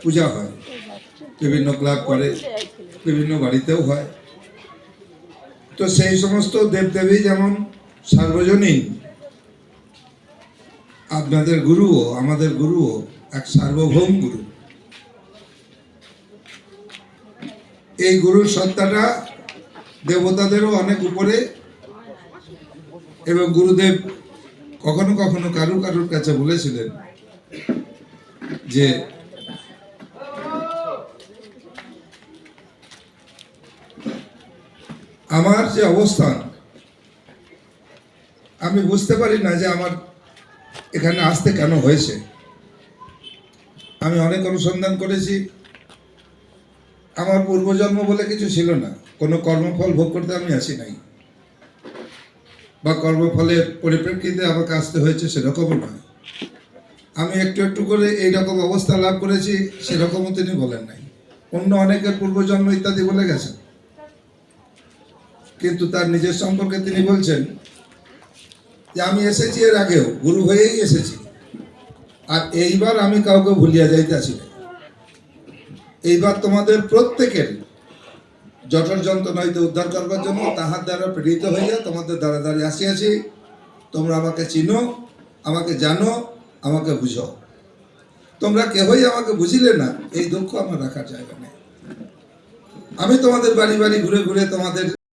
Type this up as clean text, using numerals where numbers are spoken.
পূজা হয়, বিভিন্ন ক্লাব করে, বিভিন্ন বাড়িতেও হয়। তো সেই সমস্ত দেবদেবী যেমন সার্বজনীন, আপনাদের গুরুও আমাদের গুরুও এক সার্বভৌম গুরু। এই গুরুর সত্তাটা দেবতাদেরও অনেক উপরে, এবং গুরুদেব কখনো কখনো কারুর কাছে বলেছিলেন যে আমার যে অবস্থান, আমি বুঝতে পারি না যে আমার এখানে আসতে কেন হয়েছে। আমি অনেক অনুসন্ধান করেছি। আমার পূর্বজন্ম বলে কিছু ছিল না, কোনো কর্মফল ভোগ করতে আমি আসি নাই, বা কর্মফলের পরিপ্রেক্ষিতে আমাকে আসতে হয়েছে সেরকমও নয়। আমি একটু একটু করে এইরকম অবস্থা লাভ করেছি, সেরকমও তিনি বলেন নাই। অন্য অনেকের পূর্বজন্ম ইত্যাদি বলে গেছেন, কিন্তু তার নিজের সম্পর্কে তিনি বলছেন যে আমি এসেছি এর আগেও, গুরু হয়েই এসেছি, আর এইবার আমি কাউকে ভুলিয়া যাইতে আসি না। এইবার তোমাদের প্রত্যেকের জঠর যন্ত্রণা হইতে উদ্ধার করবার জন্য তাহার দ্বারা প্রেরিত হইয়া তোমাদের দ্বারা দাঁড়িয়ে আসিয়াছি। তোমরা আমাকে চিনো, আমাকে জানো, আমাকে বুঝো। তোমরা কেহই আমাকে বুঝিলে না, এই দুঃখ আমার রাখার জায়গা নেই। আমি তোমাদের বাড়ি বাড়ি ঘুরে ঘুরে তোমাদের